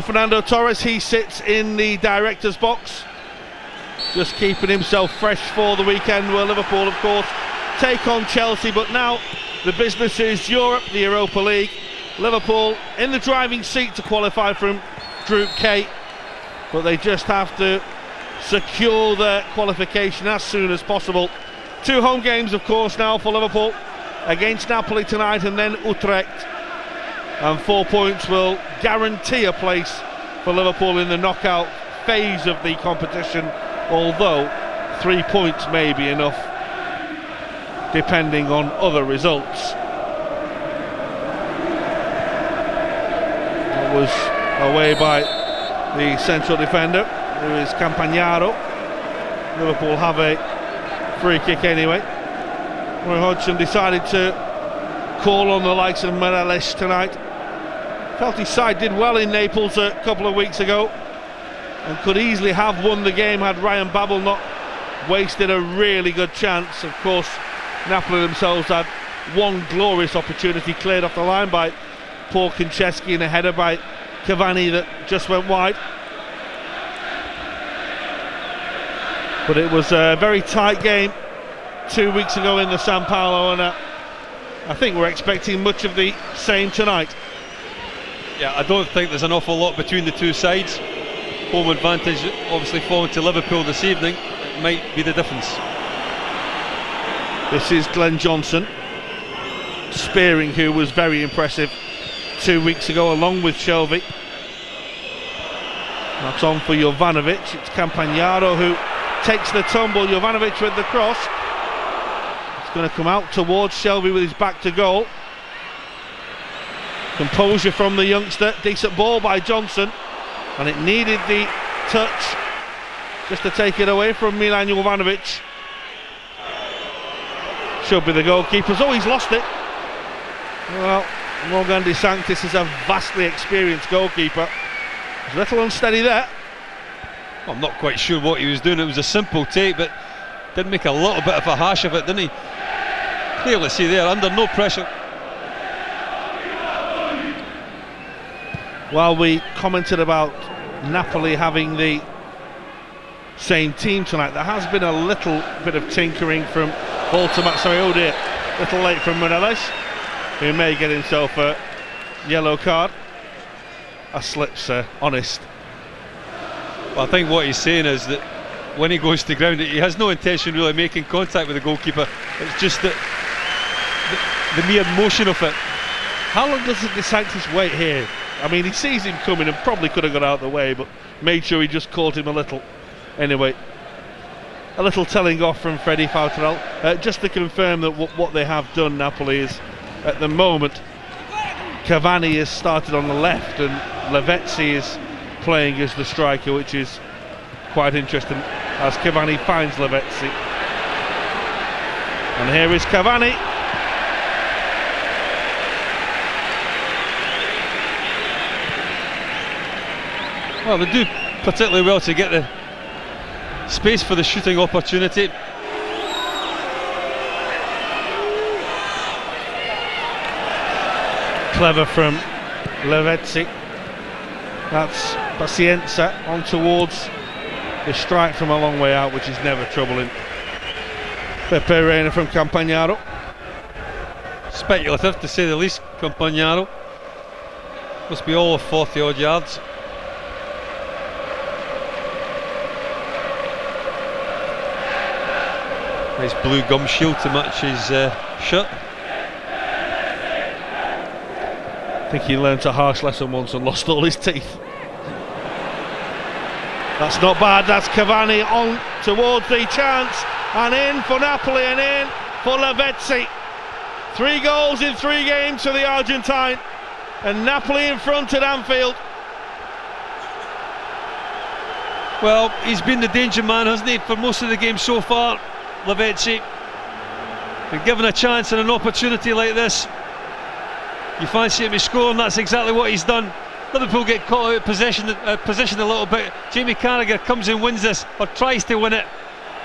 Fernando Torres, he sits in the director's box, just keeping himself fresh for the weekend, where Liverpool, of course, take on Chelsea. But now the business is Europe, the Europa League. Liverpool in the driving seat to qualify from Group K, but they just have to secure their qualification as soon as possible. 2 home games, of course, now for Liverpool, against Napoli tonight and then Utrecht. And 4 points will guarantee a place for Liverpool in the knockout phase of the competition, although 3 points may be enough depending on other results. That was away by the central defender, who is Campagnaro. Liverpool have a free kick anyway. Roy Hodgson decided to call on the likes of Morales tonight. Felt his side did well in Naples a couple of weeks ago and could easily have won the game had Ryan Babel not wasted a really good chance. Of course, Napoli themselves had one glorious opportunity cleared off the line by Paul Konchesky and a header by Cavani that just went wide. But it was a very tight game 2 weeks ago in the San Paolo, and I think we're expecting much of the same tonight. Yeah, I don't think there's an awful lot between the two sides. Home advantage obviously falling to Liverpool this evening. It might be the difference. This is Glenn Johnson spearing, who was very impressive 2 weeks ago along with Shelvey. That's on for Jovanovic. It's Campagnaro who takes the tumble. Jovanovic with the cross. It's going to come out towards Shelvey with his back to goal. Composure from the youngster. Decent ball by Johnson, and it needed the touch just to take it away from Milan Jovanovic. Should be the goalkeeper's. Oh, he's lost it. Well, Morgan De Sanctis is a vastly experienced goalkeeper. He's a little unsteady there. I'm not quite sure what he was doing. It was a simple take, but did make a little bit of a hash of it, didn't he? Clearly see there, under no pressure. While we commented about Napoli having the same team tonight, there has been a little bit of tinkering from oh dear, a little late from Morales, who may get himself a yellow card. A slip, sir, honest. Well, I think what he's saying is that when he goes to ground, he has no intention really making contact with the goalkeeper. It's just that the mere motion of it. How long does De Sanctis wait here? I mean, he sees him coming and probably could have got out of the way, but made sure he just caught him a little. Anyway, a little telling off from Freddie Fautarel, just to confirm that what they have done, Napoli, is at the moment Cavani has started on the left and Lavezzi is playing as the striker, which is quite interesting as Cavani finds Lavezzi. And here is Cavani. Well, they do particularly well to get the space for the shooting opportunity. Clever from Lavezzi. That's Pacienza on towards the strike from a long way out, which is never troubling. Pepe Reina from Campagnaro. Speculative to say the least, Campagnaro. Must be all of 40 odd yards. Nice blue gum shield to match his shirt. I think he learnt a harsh lesson once and lost all his teeth. That's not bad. That's Cavani on towards the chance, and in for Napoli and in for Lavezzi. 3 goals in 3 games for the Argentine, and Napoli in front at Anfield. Well, he's been the danger man, hasn't he, for most of the game so far, Lavezzi. Been given a chance and an opportunity like this, you fancy him scoring. That's exactly what he's done. Liverpool get caught out of position a little bit. Jamie Carragher comes and wins this, or tries to win it,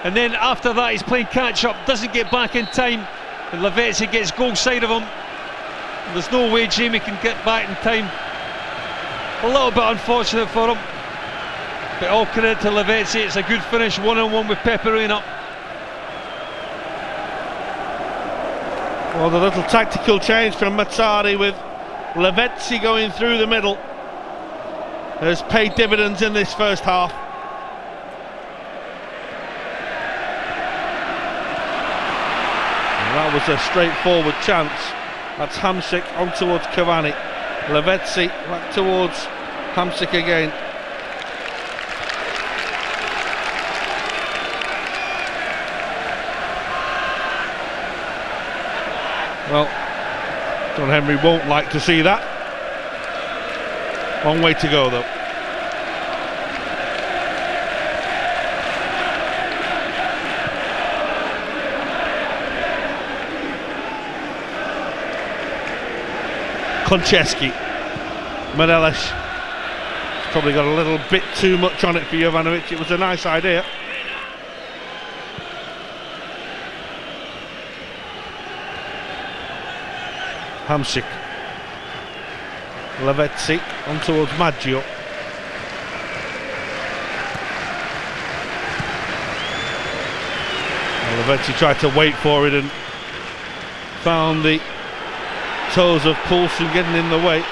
and then after that he's playing catch up, doesn't get back in time, and Lavezzi gets goal side of him. There's no way Jamie can get back in time A little bit unfortunate for him, but all credit to Lavezzi. It's a good finish, 1-on-1 with Peperina. Well, the little tactical change from Mazzari with Lavezzi going through the middle has paid dividends in this first half. And that was a straightforward chance. That's Hamsik on towards Cavani. Lavezzi back towards Hamsik again. Well, John Henry won't like to see that. Long way to go though. Konchesky. Morelos probably got a little bit too much on it for Jovanovic. It was a nice idea. Hamsik. Lavezzi on towards Maggio. Lavezzi tried to wait for it and found the toes of Poulsen getting in the way.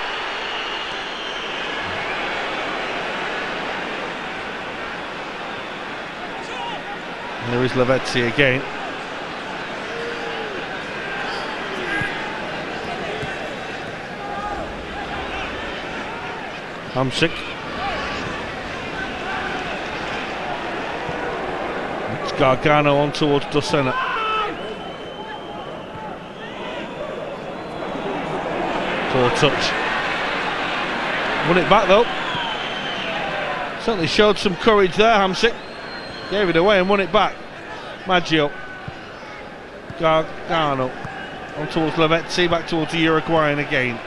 And there is Lavezzi again. Hamsik. It's Gargano on towards Dossena. Poor touch. Won it back though. Certainly showed some courage there, Hamsik. Gave it away and won it back. Maggio. Gargano on towards Lavezzi, back towards the Uruguayan again.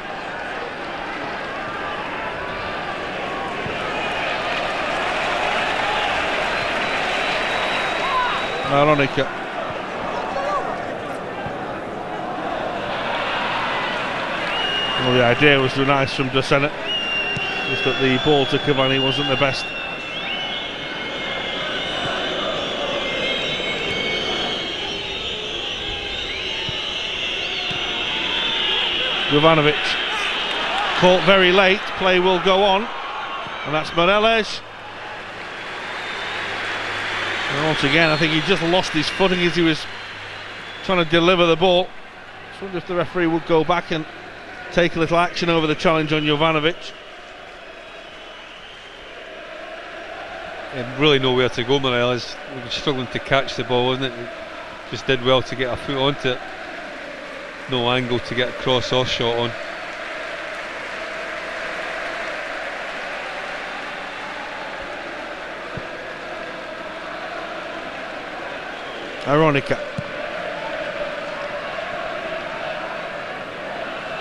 Veronica. Well, the idea was nice from Dossena, just that the ball to Cavani wasn't the best. Jovanovic caught very late, play will go on, and that's Morelos. And once again, I think he just lost his footing as he was trying to deliver the ball. Just wonder if the referee would go back and take a little action over the challenge on Jovanovic. Yeah, really nowhere to go, Morelos. He was struggling to catch the ball, wasn't it? He just did well to get a foot onto it. No angle to get a cross or shot on. Ironica.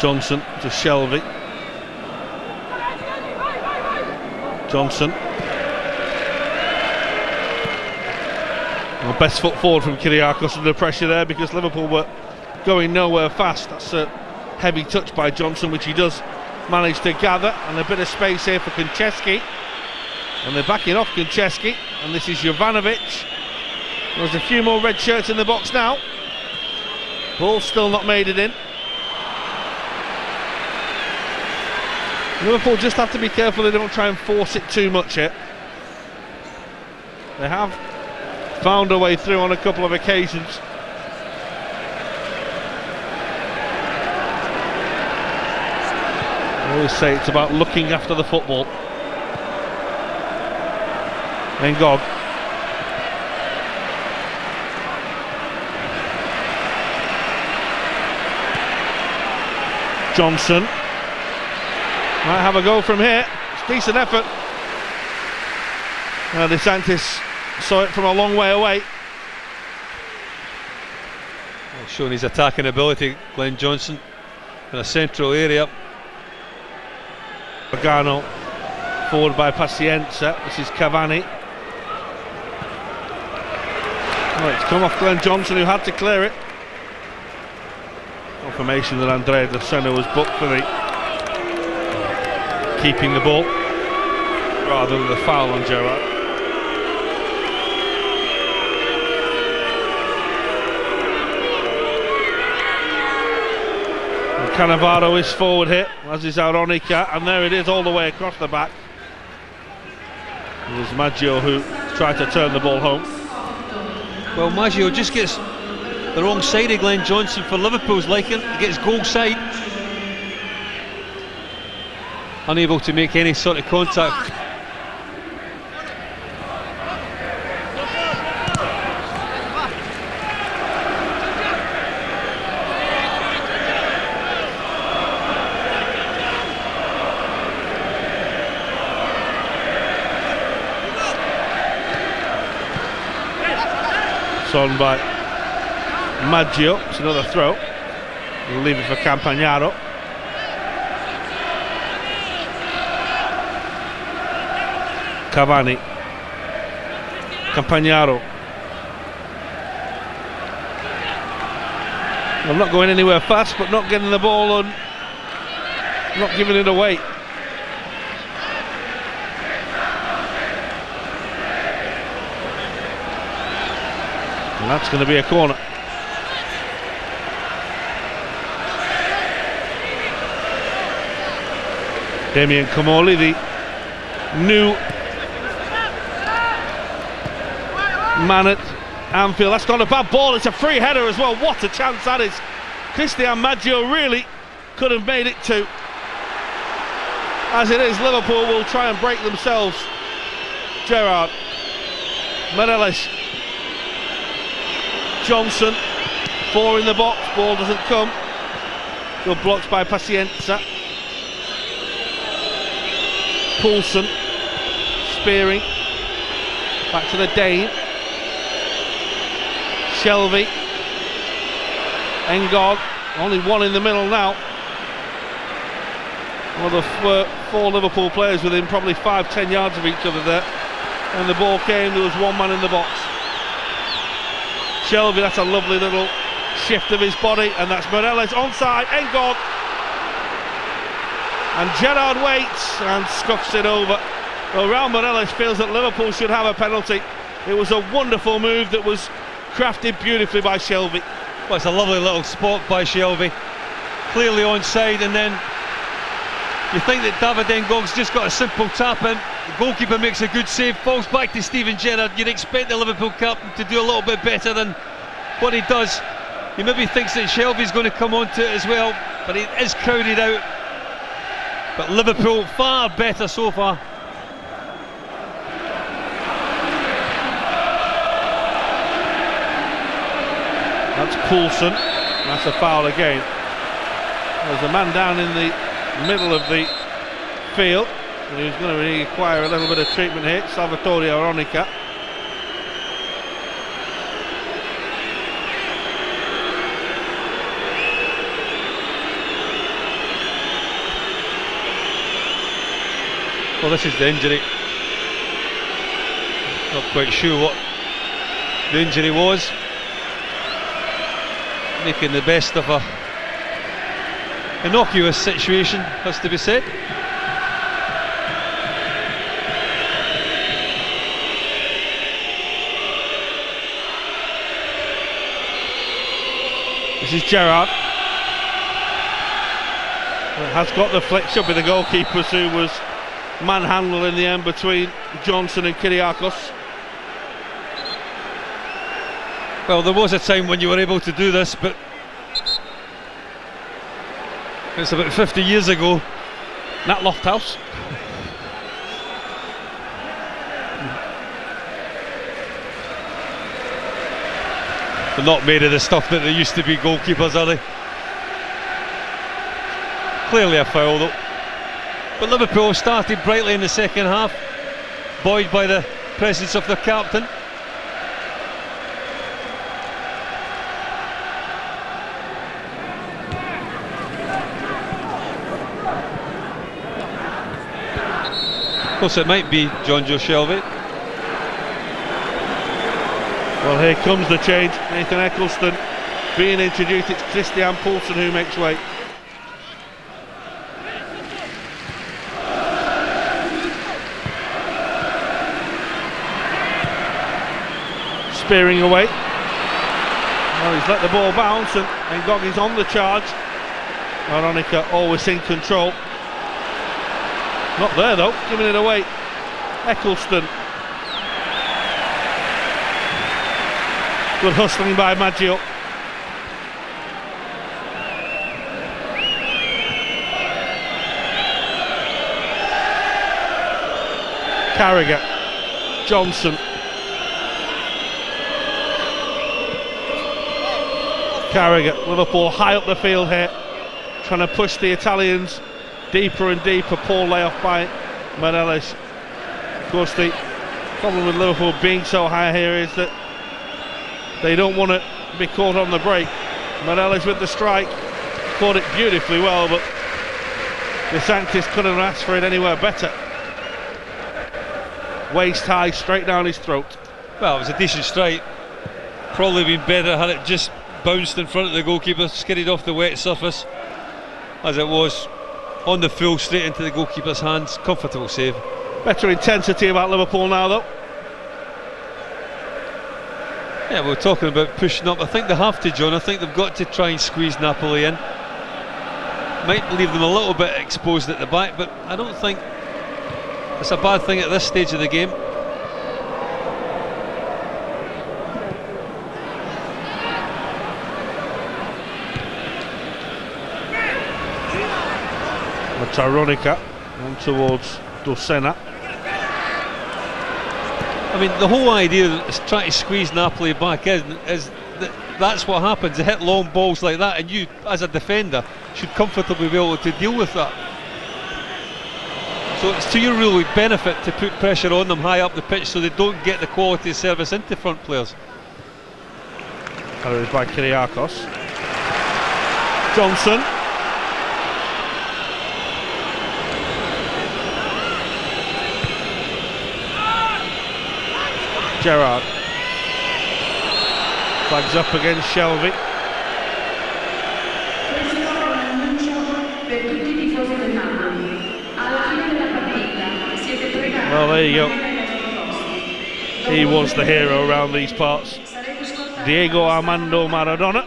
Johnson to Shelvey. Johnson. Well, best foot forward from Kyriakos under pressure there because Liverpool were going nowhere fast. That's a heavy touch by Johnson, which he does manage to gather, and a bit of space here for Konchesky. And they're backing off Konchesky, and this is Jovanovic. There's a few more red shirts in the box now. Ball still not made it in. Liverpool just have to be careful they don't try and force it too much here. They have found a way through on a couple of occasions. I always say it's about looking after the football. Ngog. Johnson might have a go from here. It's a decent effort. DeSantis saw it from a long way away. Well, showing his attacking ability, Glenn Johnson, in a central area. Pagano forward by Pacienza. This is Cavani. Oh, it's come off Glenn Johnson, who had to clear it. Confirmation that Andrea Dossena was booked for the keeping the ball rather than the foul on Gerrard. And Cannavaro is forward hit, as is Aronica, and there it is all the way across the back. It was Maggio who tried to turn the ball home. Well, Maggio just gets the wrong side of Glenn Johnson for Liverpool's liking. He gets goal side, unable to make any sort of contact. It's on by Maggio. It's another throw. We'll leave it for Campagnaro. Cavani. Campagnaro. I'm not going anywhere fast, but not getting the ball on, not giving it away. And that's going to be a corner. Damien Comoli, the new man at Anfield. That's not a bad ball, it's a free header as well. What a chance that is. Cristian Maggio really could have made it two. As it is, Liverpool will try and break themselves. Gerrard, Morelos, Johnson, four in the box, ball doesn't come. Good blocks by Pacienza. Poulsen, spearing, back to the Dane. Shelvey, Engog, only one in the middle now. Well, the four Liverpool players within probably 5-10 yards of each other there. When the ball came, there was one man in the box. Shelvey, that's a lovely little shift of his body, and that's Morelos onside. Engog, and Gerrard waits and scuffs it over. Well, Raul Morelos feels that Liverpool should have a penalty. It was a wonderful move that was crafted beautifully by Shelvey. Well, it's a lovely little spot by Shelvey, clearly onside, and then you think that David Ngog's just got a simple tap in. The goalkeeper makes a good save, falls back to Steven Gerrard. You'd expect the Liverpool captain to do a little bit better than what he does. He maybe thinks that Shelvey's going to come onto it as well, but it is crowded out. But Liverpool far better so far. That's Poulsen. That's a foul again. There's a man down in the middle of the field who's going to require a little bit of treatment here. Salvatore Aronica. Well, this is the injury. Not quite sure what the injury was. Making the best of a innocuous situation, has to be said. This is Gerrard. Has got the flick, should be the goalkeepers who was manhandled in the end between Johnson and Kyriakos. Well, there was a time when you were able to do this, but it's about 50 years ago. Nat Lofthouse. They're not made of the stuff that they used to be, goalkeepers, are they? Clearly a foul though. But Liverpool started brightly in the second half, buoyed by the presence of their captain. Of course, it might be Jonjo Shelvey. Well, here comes the change. Nathan Eccleston being introduced. It's Christian Poulsen who makes way. spearing away. Well, he's let the ball bounce and Goggi's on the charge. Veronica always in control. Not there though, giving it away. Eccleston. Good hustling by Maggio. Carragher. Johnson. Carragher, Liverpool high up the field here, trying to push the Italians deeper and deeper. Poor layoff by Morelos. Of course, the problem with Liverpool being so high here is that they don't want to be caught on the break. Morelos with the strike, caught it beautifully well, but De Sanctis couldn't have asked for it anywhere better. Waist high, straight down his throat. Well, it was a decent strike. Probably been better had it just bounced in front of the goalkeeper, skidded off the wet surface. As it was, on the full, straight into the goalkeeper's hands. Comfortable save. Better intensity about Liverpool now though. Yeah, we're talking about pushing up. I think they have to, John. I think they've got to try and squeeze Napoli in. Might leave them a little bit exposed at the back, but I don't think it's a bad thing at this stage of the game. Veronica on towards Dulcena. I mean, the whole idea is trying to squeeze Napoli back in is that's what happens. They hit long balls like that, and you, as a defender, should comfortably be able to deal with that. So it's to your real benefit to put pressure on them high up the pitch so they don't get the quality of service into front players. Carried by Kyriakos. Johnson. Gerrard. Flags up against Shelvey. Well, there you go. He was the hero around these parts. Diego Armando Maradona,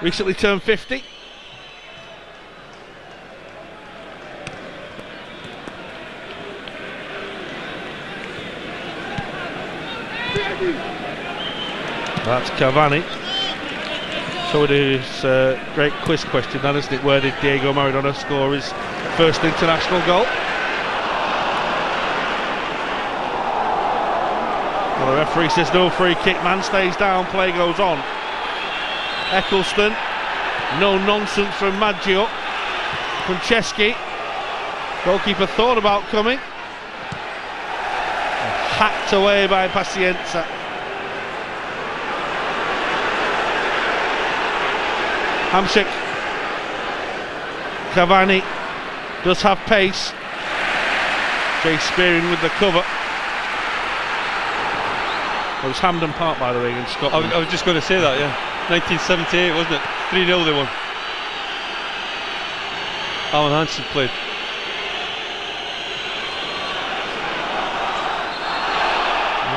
recently turned 50. That's Cavani. So it is a great quiz question, that isn't it? Where did Diego Maradona score his first international goal? Well, the referee says no free kick, man stays down, play goes on. Eccleston, no nonsense from Maggio. Franceschi, goalkeeper thought about coming. Hacked away by Pacienza. Hamsik. Cavani does have pace. Jay Spearing with the cover. It was Hampden Park, by the way, in Scotland. I was just going to say that, yeah. 1978, wasn't it? 3-0 they won. Alan Hansen played.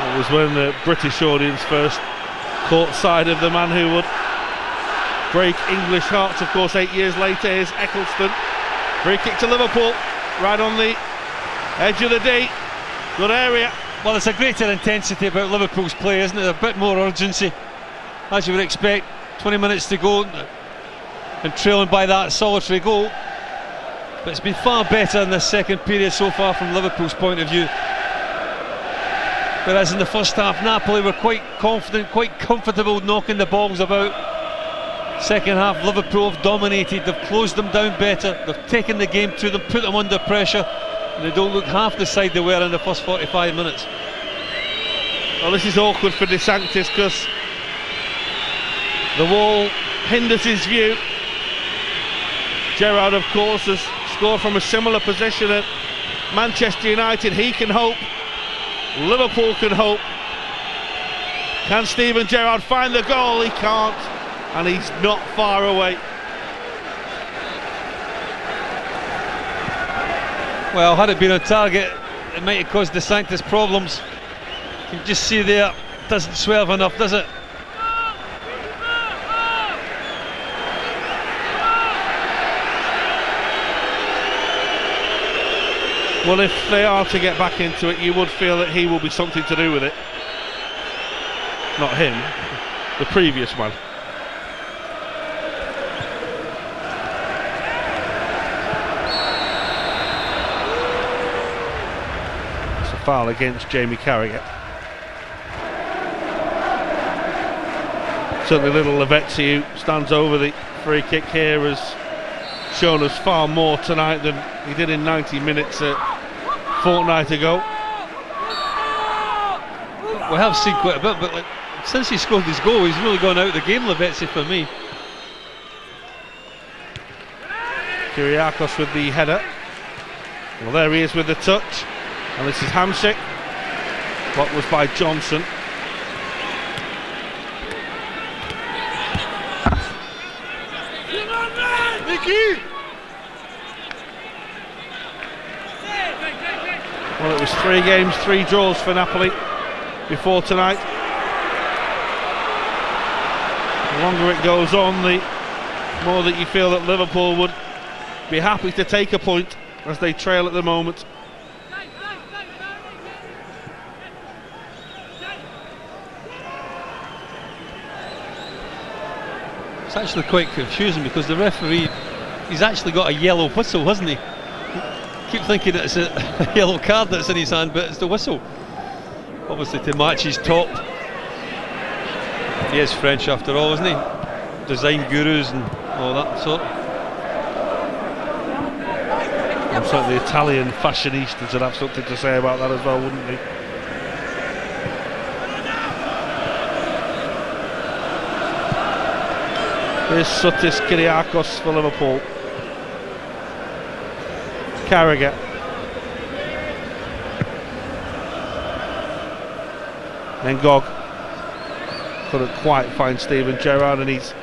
It was when the British audience first caught sight of the man who would break English hearts. Of course, 8 years later, here's Eccleston. Free kick to Liverpool, right on the edge of the D. Good area. Well, it's a greater intensity about Liverpool's play, isn't it? A bit more urgency, as you would expect. 20 minutes to go and trailing by that solitary goal. But it's been far better in this second period so far from Liverpool's point of view. Whereas in the first half, Napoli were quite confident, quite comfortable knocking the balls about. Second half, Liverpool have dominated, they've closed them down better, they've taken the game to them, put them under pressure, and they don't look half the side they were in the first 45 minutes. Well, this is awkward for De Sanctis because the wall hinders his view. Gerrard, of course, has scored from a similar position at Manchester United. He can hope, Liverpool can hope. Can Steven Gerrard find the goal? He can't, and he's not far away. Well, had it been on target, it might have caused De Sanctis problems. You can just see there doesn't swerve enough, does it? Well, if they are to get back into it, you would feel that he will be something to do with it. Not him, the previous man. It's a foul against Jamie Carragher. Certainly little Lavezzi, who stands over the free kick here, has shown us far more tonight than he did in 90 minutes a fortnight ago. We have seen quite a bit, but like, since he scored his goal, he's really gone out of the game, Lavezzi, for me. Kyriakos with the header. Well, there he is with the touch, and this is Hamsik. What was by Johnson. Well, it was 3 games, 3 draws for Napoli before tonight. The longer it goes on, the more that you feel that Liverpool would be happy to take a point as they trail at the moment. It's actually quite confusing because the referee, he's actually got a yellow whistle, hasn't he? Keep thinking it's a yellow card that's in his hand, but it's the whistle. Obviously to match his top. He is French after all, isn't he? Design gurus and all that sort. I'm sure the Italian fashionistas would have something to say about that as well, wouldn't they? Here's Sotis Kyriakos for Liverpool. Carragher. Then Gog couldn't quite find Steven Gerrard, and he's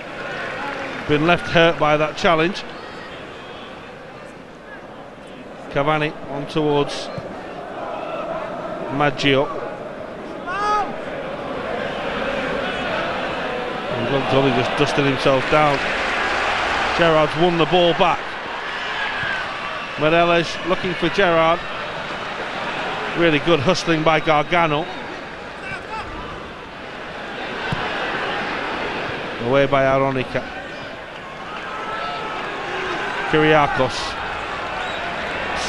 been left hurt by that challenge. Cavani on towards Maggio. And Gog's only just dusting himself down. Gerrard's won the ball back. Morelos looking for Gerrard. Really good hustling by Gargano. Away by Aronica. Kyriakos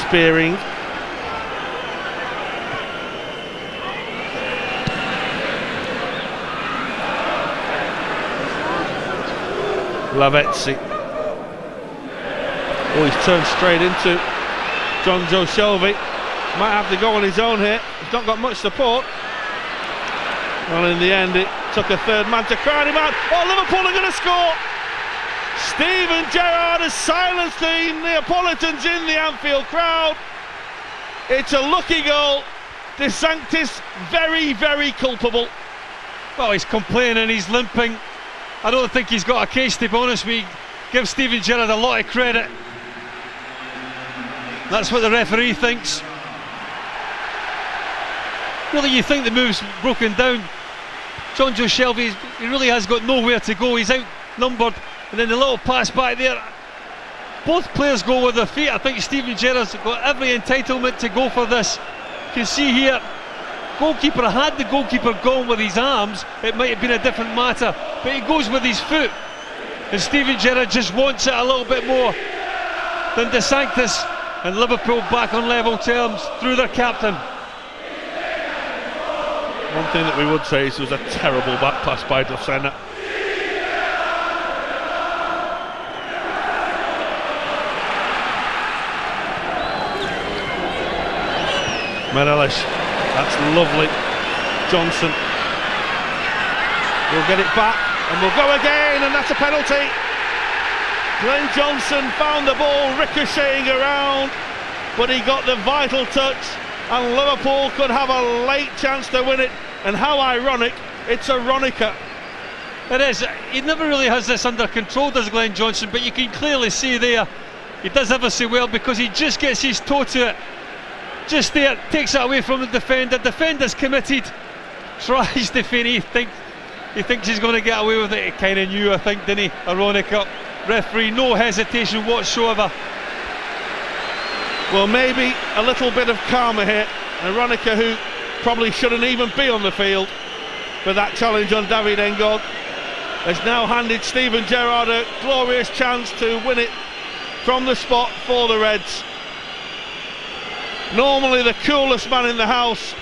spearing. Lavezzi. Oh, he's turned straight into John Joe Shelby. Might have to go on his own here. He's not got much support. Well, in the end, it took a third man to crowd him out. Oh, Liverpool are going to score! Steven Gerrard has silenced the Neapolitans in the Anfield crowd. It's a lucky goal. De Sanctis very, very culpable. Well, he's complaining, he's limping. I don't think he's got a case, to be honest. We give Steven Gerrard a lot of credit. That's what the referee thinks. Really, you think the move's broken down. John Joe Shelby, he really has got nowhere to go. He's outnumbered, and then the little pass back there. Both players go with their feet. I think Steven Gerrard's got every entitlement to go for this. You can see here, goalkeeper, had the goalkeeper gone with his arms, it might have been a different matter, but he goes with his foot, and Steven Gerrard just wants it a little bit more than De Sanctis, and Liverpool back on level terms through their captain. One thing that we would say is it was a terrible back pass by De Sanctis. Morelos, that's lovely. Johnson will get it back and will go again, and that's a penalty. Glenn Johnson found the ball ricocheting around, but he got the vital touch, and Liverpool could have a late chance to win it. And how ironic, it's Aronica. It is. He never really has this under control, does Glenn Johnson, but you can clearly see there he does ever so well, because he just gets his toe to it. Just there, takes it away from the defender. Defender's committed. tries to feint. He thinks he's going to get away with it. He kind of knew, I think, didn't he? Aronica, referee, no hesitation whatsoever. Well, maybe a little bit of karma here. Aronica, who probably shouldn't even be on the field for that challenge on David Ngog, has now handed Steven Gerrard a glorious chance to win it from the spot for the Reds. Normally the coolest man in the house,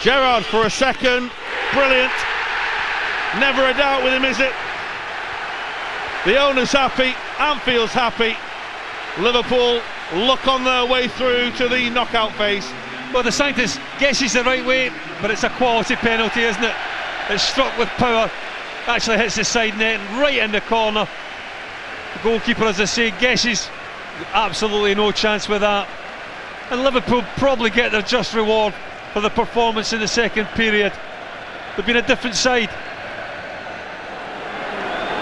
Gerrard for a second, brilliant. Never a doubt with him, is it? The owner's happy, Anfield's happy. Liverpool look on their way through to the knockout phase. Well, the scientist guesses the right way, but it's a quality penalty, isn't it? It's struck with power, actually hits the side net, right in the corner. The goalkeeper, as I say, guesses, absolutely no chance with that. And Liverpool probably get their just reward for the performance in the second period. They've been a different side.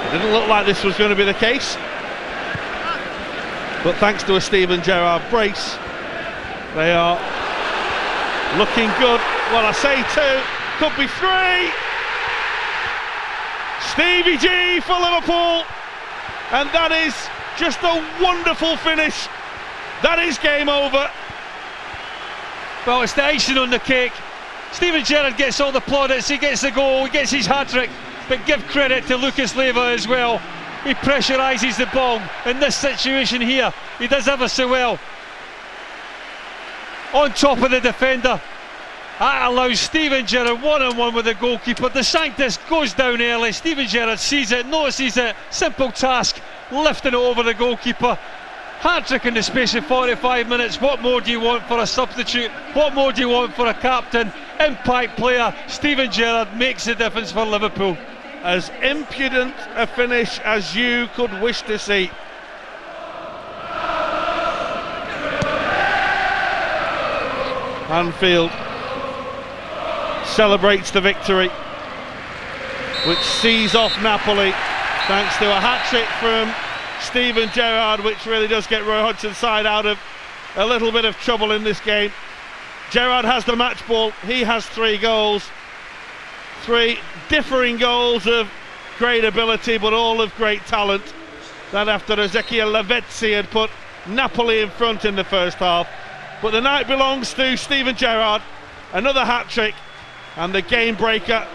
It didn't look like this was going to be the case, but thanks to a Steven Gerrard brace, they are looking good. Well, I say two, could be three. Stevie G for Liverpool, and that is just a wonderful finish. That is game over. Well, it's the icing on the cake. Steven Gerrard gets all the plaudits, he gets the goal, he gets his hat-trick, but give credit to Lucas Leiva as well. He pressurises the ball in this situation here. He does ever so well. On top of the defender. That allows Steven Gerrard one-on-one with the goalkeeper. The Sanctus goes down early. Steven Gerrard sees it, notices it. Simple task, lifting it over the goalkeeper. Hat-trick in the space of 45 minutes. What more do you want for a substitute? What more do you want for a captain? Impact player. Steven Gerrard makes the difference for Liverpool. As impudent a finish as you could wish to see. Anfield celebrates the victory, which sees off Napoli thanks to a hat-trick from Steven Gerrard, which really does get Roy Hodgson's side out of a little bit of trouble in this game. Gerrard has the match ball, he has 3 goals, 3 differing goals of great ability but all of great talent. That after Ezekiel Lavezzi had put Napoli in front in the first half. But the night belongs to Steven Gerrard, another hat-trick, and the game breaker.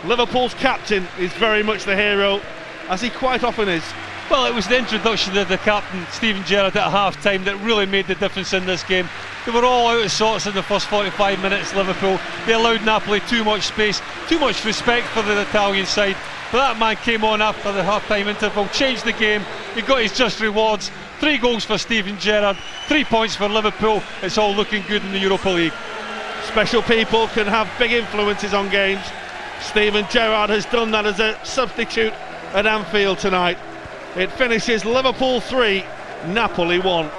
Liverpool's captain is very much the hero, as he quite often is. Well, it was the introduction of the captain, Steven Gerrard, at half-time that really made the difference in this game. They were all out of sorts in the first 45 minutes, Liverpool. They allowed Napoli too much space, too much respect for the Italian side. But that man came on after the half-time interval, changed the game, he got his just rewards. 3 goals for Steven Gerrard, 3 points for Liverpool. It's all looking good in the Europa League. Special people can have big influences on games. Steven Gerrard has done that as a substitute at Anfield tonight. It finishes Liverpool 3, Napoli 1.